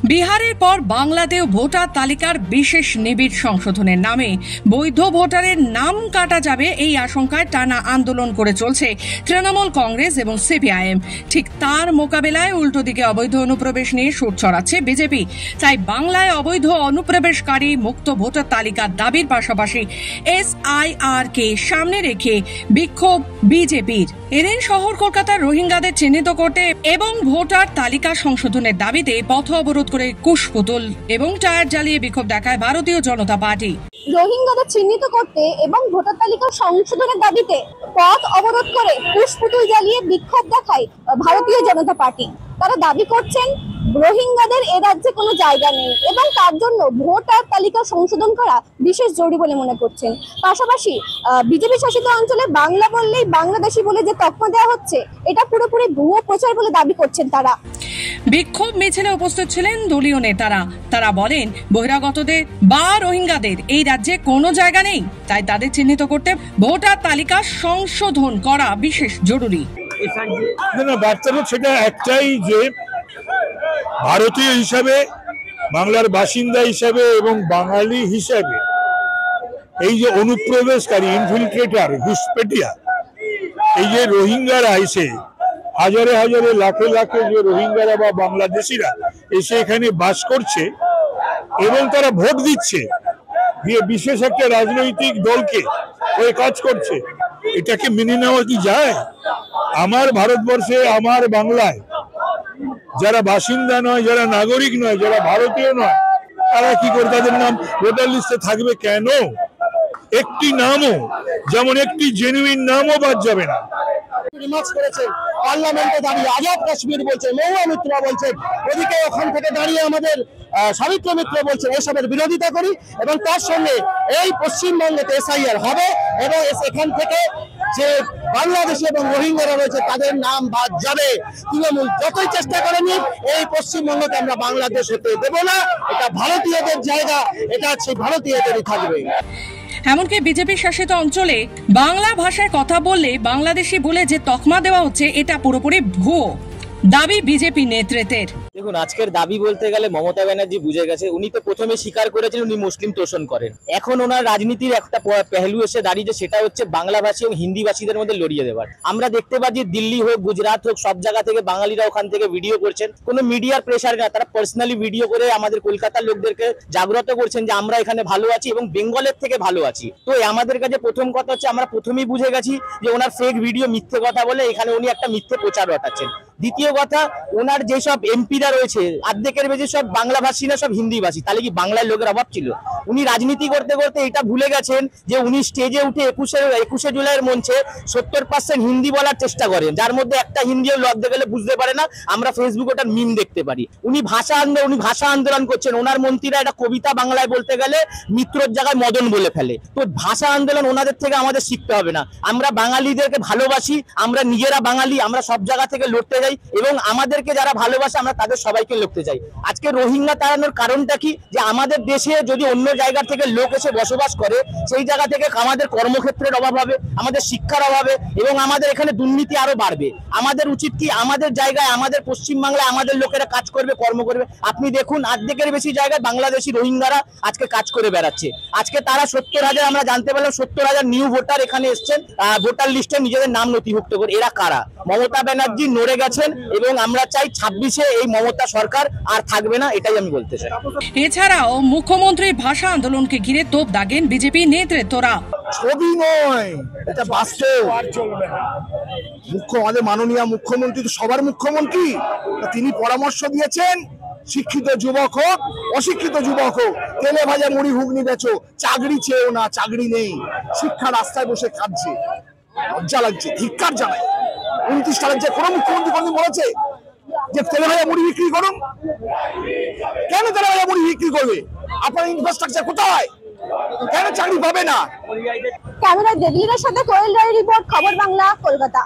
বিহারের পর বাংলাতেও ভোটার তালিকার বিশেষ নিবিড় সংশোধনের নামে বৈধ ভোটারের নাম কাটা যাবে এই আশঙ্কায় টানা আন্দোলন করে চলছে তৃণমূল কংগ্রেস এবং সিপিআইএম। ঠিক তার মোকাবেলায় উল্টো দিকে অবৈধ অনুপ্রবেশ নিয়ে সুর ছড়াচ্ছে বিজেপি। তাই বাংলায় অবৈধ অনুপ্রবেশকারী মুক্ত ভোটার তালিকার দাবির পাশাপাশি SIR কে সামনে রেখে বিক্ষোভ বিজেপির। এদিন শহর কলকাতার রোহিঙ্গাদের চিহ্নিত করতে এবং ভোটার তালিকা সংশোধনের দাবিতে পথ অবরোধ করে কুশপুতুল এবং টায়ার জ্বালিয়ে বিক্ষোভ দেখায় ভারতীয় জনতা পার্টি। রোহিঙ্গাদের চিহ্নিত করতে এবং ভোটার তালিকা সংশোধনের দাবিতে পথ অবরোধ করে কুশপুতুল জ্বালিয়ে বিক্ষোভ দেখায় ভারতীয় জনতা পার্টি। তারা দাবি করছেন রোহিঙ্গাদের এ রাজ্যে কোনো জায়গা নেই এবং তার জন্য ভোটার তালিকা সংশোধন করা বিশেষ জরুরি বলে মনে করছেন। পাশাপাশি বিজেপি শাসিত অঞ্চলে বাংলা বললেই বাংলাদেশি বলে যে তকমা দেওয়া হচ্ছে, এটা পুরোপুরি ভুয়ো প্রচার বলে দাবি করছেন তারা। বিক্ষোভ মিছিলে উপস্থিত ছিলেন দলীয় নেতারা। তারা বলেন, বহিরাগতদের বা রোহিঙ্গাদের এই রাজ্যে কোনো জায়গা নেই, তাই তাদের চিহ্নিত করতে ভোটার তালিকা সংশোধন করা বিশেষ জরুরি। বার্তাটা সেটা একটাই যে ভারতীয় হিসাবে, বাংলার বাসিন্দা হিসাবে এবং বাঙালি হিসাবে এই যে অনুপ্রবেশকারী ইনফিল্ট্রেটর ঘুষপেটিয়া, এই যে রোহিঙ্গারা এসে হাজারে হাজারে লাখে লাখে যে রোহিঙ্গারা বা বাংলাদেশিরা এসে এখানে বাস করছে এবং তারা ভোট দিচ্ছে, দিয়ে বিশেষ একটা রাজনৈতিক দলকে ওই কাজ করছে, এটাকে মেনে নেওয়া কি যায়? আমার ভারতবর্ষে, আমার বাংলায় যারা বাসিন্দা নয়, যারা নাগরিক নয়, যারা ভারতীয় নয়, তারা কি করে তাদের নাম ভোটার লিস্টে থাকবে? কেন? একটি নামও, যেমন একটি জেনুইন নামও বাদ যাবে না। রিমার্কস করেছেন, পার্লামেন্টে দাঁড়িয়ে আজাদ কাশ্মীর বলছেন, মহুয়া মিত্র বলছেন, ওদিকে ওখান থেকে দাঁড়িয়ে আমাদের সাবিত্র মিত্র বলছেন এসবের বিরোধিতা করি এবং তার সঙ্গে এই পশ্চিমবঙ্গেতে SIR হবে এবং এখান থেকে যে বাংলাদেশি এবং রোহিঙ্গারা রয়েছে তাদের নাম বাদ যাবে। তৃণমূল যতই চেষ্টা করে নিক, এই পশ্চিমবঙ্গকে আমরা বাংলাদেশ হতে দেব না। এটা ভারতীয়দের জায়গা, এটা সেই ভারতীয়দেরই থাকবে। এমনকি বিজেপি শাসিত অঞ্চলে বাংলা ভাষায় কথা বললে বাংলাদেশি বলে যে তকমা দেওয়া হচ্ছে, এটা পুরোপুরি ভুয়ো দাবি বিজেপি নেতৃত্বের। দেখুন, আজকের দাবি বলতে গেলে মমতা ব্যানার্জি বুঝে গেছে। উনি তো প্রথমে স্বীকার করেছেন উনি মুসলিম তোষণ করেন। এখন ওনার রাজনীতির একটা পেহলু এসে দাঁড়িয়েছে, সেটা হচ্ছে বাংলাভাষী এবং হিন্দিভাষীদের মধ্যে লড়িয়ে দেওয়ার। আমরা দেখতে পাচ্ছি দিল্লি হোক, গুজরাট হোক, সব জায়গা থেকে বাঙালিরা ওখান থেকে ভিডিও করছেন। কোনো মিডিয়ার প্রেশার না, তারা পার্সোনালি ভিডিও করে আমাদের কলকাতার লোকদেরকে জাগ্রত করছেন যে আমরা এখানে ভালো আছি এবং বেঙ্গলের থেকে ভালো আছি। তো আমাদের কাছে প্রথম কথা হচ্ছে, আমরা প্রথমেই বুঝে গেছি যে ওনার ফেক ভিডিও, মিথ্যে কথা বলে এখানে উনি একটা মিথ্যে প্রচার ঘটাচ্ছেন। দ্বিতীয় কথা, ওনার যেসব এমপিরা রয়েছে অর্ধেকের বেশি সব বাংলাভাষী না, সব হিন্দিভাষী। তাহলে কি বাংলার লোকের অভাব ছিল? উনি রাজনীতি করতে করতে এটা ভুলে গেছেন যে উনি স্টেজে উঠে 21শে জুলাইয়ের মঞ্চে 70% হিন্দি বলার চেষ্টা করেন, যার মধ্যে একটা হিন্দিও লড়তে গেলে বুঝতে পারে না। আমরা ফেসবুকে ওটার মিম দেখতে পারি। উনি ভাষা আন্দোলন করছেন। ওনার মন্ত্রীরা একটা কবিতা বাংলায় বলতে গেলে মিত্রর জায়গায় মদন বলে ফেলে। তো ভাষা আন্দোলন ওনাদের থেকে আমাদের শিখতে হবে না। আমরা বাঙালিদেরকে ভালোবাসি, আমরা নিজেরা বাঙালি, আমরা সব জায়গা থেকে লড়তে যাই এবং আমাদেরকে যারা ভালোবাসে আমরা তাদের সবাইকে লড়তে যাই। আজকে রোহিঙ্গা তাড়ানোর কারণটা কি? যে আমাদের দেশে যদি অন্য জায়গা থেকে লোক এসে বসবাস করে, সেই জায়গা থেকে আমাদের কর্মক্ষেত্রের অভাব হবে, আমাদের শিক্ষার অভাবে এবং আমাদের এখানে দুর্নীতি আরো বাড়বে। আমাদের উচিত কি আমাদের জায়গায়, আমাদের পশ্চিমবাংলায় আমাদের লোকেরা কাজ করবে, কর্ম করবে। আপনি দেখুন, অর্ধেকের বেশি জায়গায় বাংলাদেশি রোহিঙ্গারা আজকে কাজ করে বেড়াচ্ছে। আজকে তারা 70,000, আমরা জানতে পারলাম 70,000 নিউ ভোটার এখানে এসছেন ভোটার লিস্টে নিজেদের নাম নথিভুক্ত করে। এরা কারা? মমতা ব্যানার্জি নড়ে গেছেন এবং আমরা চাই 26-এ এই মমতা সরকার আর থাকবে না, এটাই আমি বলতে চাই। এছাড়াও মুখ্যমন্ত্রীর ভাষা আন্দোলনকে ঘিরে তোপ দাগেন বিজেপি নেতৃত্বরা। ছবি নয়, এটা বাস্তব। আমাদের মাননীয় মুখ্যমন্ত্রী তো সবার মুখ্যমন্ত্রী, তিনি পরামর্শ দিয়েছেন শিক্ষিত যুবক হোক, অশিক্ষিত যুবক হোক, তেলে ভাজা মুড়ি ঘুগনি বেচো, চাকরি চেয়েও না, চাকরি নেই, শিক্ষা রাস্তায় বসে কাঁদছে। লজ্জা লাগছে, ধিক্কার জানাই। 29টা রাজ্যে কোনো মুখ্যমন্ত্রী কোনদিন বলেছে যে তেলে ভাজা মুড়ি বিক্রি করুন? কেন তেলে ভাজা মুড়ি বিক্রি করবে? আপনার ইনফ্রাস্ট্রাকচার কোথায়? কেন চাকরি পাবে না? ক্যামেরায় দেবলীনের সাথে কোয়েল রায়ের রিপোর্ট, খবর বাংলা, কলকাতা।